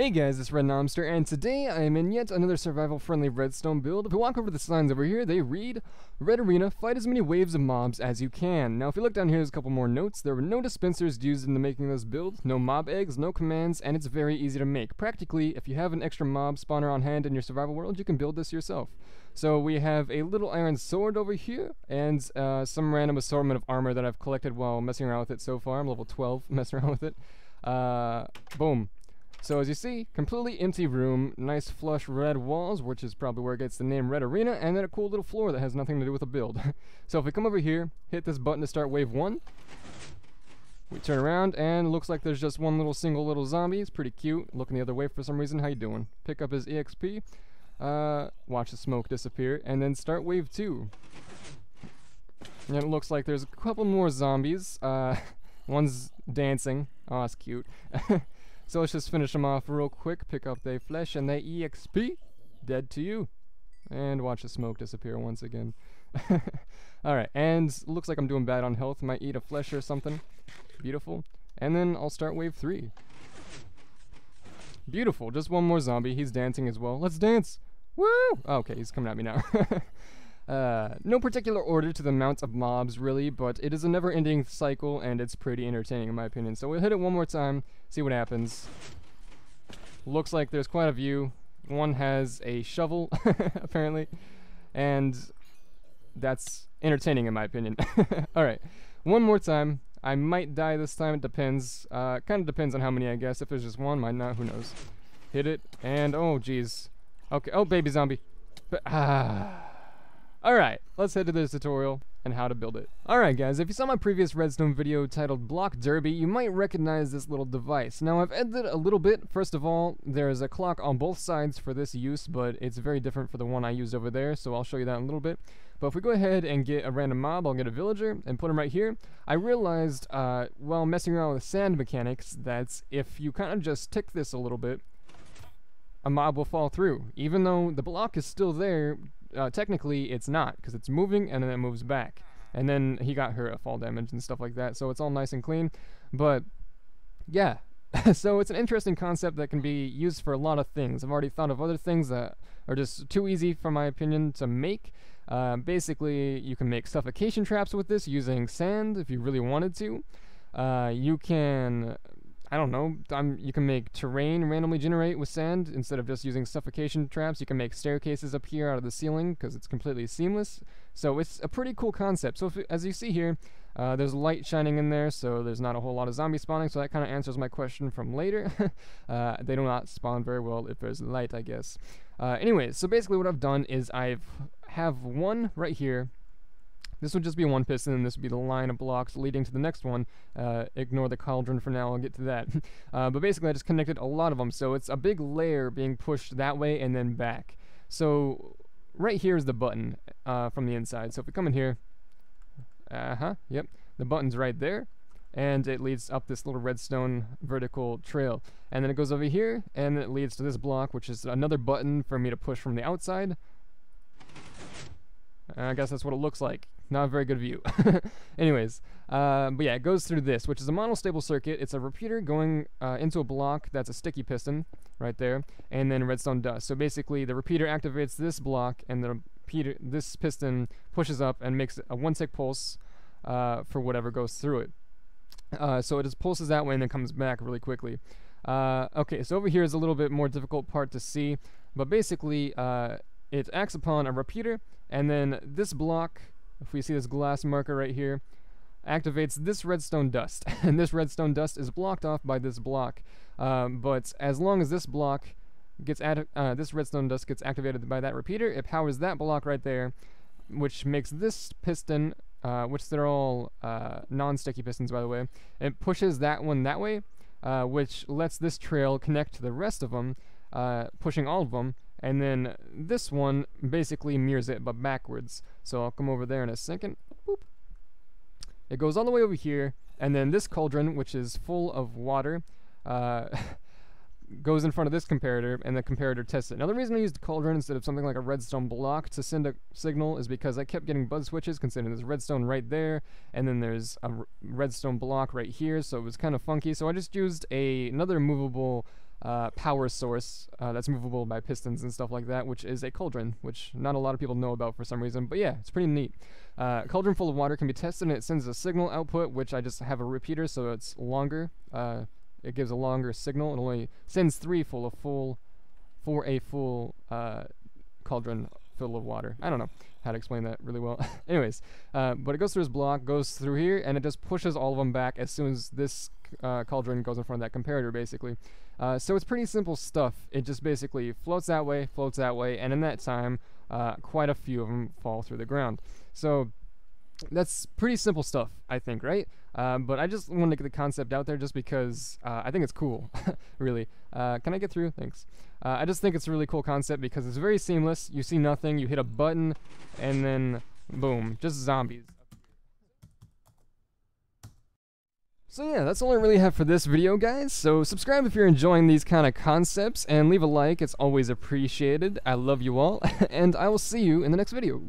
Hey guys, it's Red Nomster, and today I am in yet another survival-friendly redstone build. If you walk over the signs over here, they read, Red Arena, fight as many waves of mobs as you can. Now if you look down here, there's a couple more notes. There were no dispensers used in the making of this build, no mob eggs, no commands, and it's very easy to make. Practically, if you have an extra mob spawner on hand in your survival world, you can build this yourself. So we have a little iron sword over here, and some random assortment of armor that I've collected while messing around with it so far. I'm level 12 messing around with it. Boom. So as you see, completely empty room, nice flush red walls, which is probably where it gets the name Red Arena, and then a cool little floor that has nothing to do with the build. So if we come over here, hit this button to start wave 1, we turn around, and it looks like there's just one single little zombie. It's pretty cute, looking the other way for some reason. How you doing? Pick up his EXP, watch the smoke disappear, and then start wave 2. And it looks like there's a couple more zombies. One's dancing. Oh, that's cute. So let's just finish them off real quick. Pick up their flesh and their EXP. Dead to you. And watch the smoke disappear once again. Alright, and looks like I'm doing bad on health. Might eat a flesh or something. Beautiful. And then I'll start wave 3. Beautiful. Just one more zombie. He's dancing as well. Let's dance! Woo! Oh, okay, he's coming at me now. No particular order to the amount of mobs, really, but it is a never-ending cycle, and it's pretty entertaining, in my opinion. So we'll hit it one more time, see what happens. Looks like there's quite a few. One has a shovel, apparently, and that's entertaining, in my opinion. Alright, one more time. I might die this time, it depends. Kind of depends on how many, I guess. If there's just one, might not, who knows. Hit it, and oh, jeez. Okay, oh, baby zombie. Alright, let's head to this tutorial and how to build it. Alright guys, if you saw my previous redstone video titled Block Derby, you might recognize this little device. Now I've edited a little bit. First of all, there's a clock on both sides for this use, but it's very different for the one I used over there, so I'll show you that in a little bit. But if we go ahead and get a random mob, I'll get a villager and put him right here. I realized while messing around with sand mechanics that if you kind of just tick this a little bit, a mob will fall through. Even though the block is still there, technically it's not, because it's moving and then it moves back. And then he got hurt at fall damage and stuff like that, so it's all nice and clean. But yeah, so it's an interesting concept that can be used for a lot of things. I've already thought of other things that are just too easy, for my opinion, to make. Basically, you can make suffocation traps with this using sand if you really wanted to. You can, I don't know, you can make terrain randomly generate with sand instead of just using suffocation traps. You can make staircases up here out of the ceiling because it's completely seamless. So it's a pretty cool concept. So as you see here, there's light shining in there, so there's not a whole lot of zombies spawning, so that kind of answers my question from later. They do not spawn very well if there's light, I guess. Anyways, so basically what I've done is I have one right here. This would just be one piston, and this would be the line of blocks leading to the next one. Ignore the cauldron for now, I'll get to that. But basically I just connected a lot of them, so it's a big layer being pushed that way and then back. So right here is the button from the inside. So if we come in here, yep, the button's right there, and it leads up this little redstone vertical trail. And then it goes over here, and it leads to this block, which is another button for me to push from the outside. I guess that's what it looks like. Not a very good view. Anyways, but yeah, it goes through this, which is a monostable circuit. It's a repeater going into a block that's a sticky piston right there, and then redstone dust. So basically, the repeater activates this block, and this piston pushes up and makes a 1-tick pulse for whatever goes through it. So it just pulses that way and then comes back really quickly. Okay, so over here is a little bit more difficult part to see, but basically, it acts upon a repeater, and then this block, if we see this glass marker right here, activates this redstone dust. And this redstone dust is blocked off by this block. But as long as this block gets this redstone dust gets activated by that repeater, it powers that block right there, which makes this piston, which they're all non-sticky pistons, by the way, it pushes that one that way, which lets this trail connect to the rest of them, pushing all of them. And then this one basically mirrors it, but backwards. So I'll come over there in a second. Boop. It goes all the way over here, and then this cauldron, which is full of water, goes in front of this comparator, and the comparator tests it. Now the reason I used cauldron instead of something like a redstone block to send a signal is because I kept getting buzz switches, considering there's redstone right there, and then there's a redstone block right here, so it was kind of funky. So I just used another movable power source that's movable by pistons and stuff like that, which is a cauldron, which not a lot of people know about for some reason, but yeah, it's pretty neat. A cauldron full of water can be tested, and it sends a signal output, which I just have a repeater, so it's longer. It gives a longer signal. It only sends 3 for a full cauldron full of water. I don't know how to explain that really well. Anyways, but it goes through this block, goes through here, and it just pushes all of them back as soon as this cauldron goes in front of that comparator, basically. So it's pretty simple stuff. It just basically floats that way, and in that time, quite a few of them fall through the ground. So that's pretty simple stuff, I think, right? But I just want to get the concept out there just because I think it's cool, really. Can I get through? Thanks. I just think it's a really cool concept because it's very seamless. You see nothing, you hit a button, and then boom, just zombies. So yeah, that's all I really have for this video, guys. So subscribe if you're enjoying these kind of concepts, and leave a like. It's always appreciated. I love you all, and I will see you in the next video.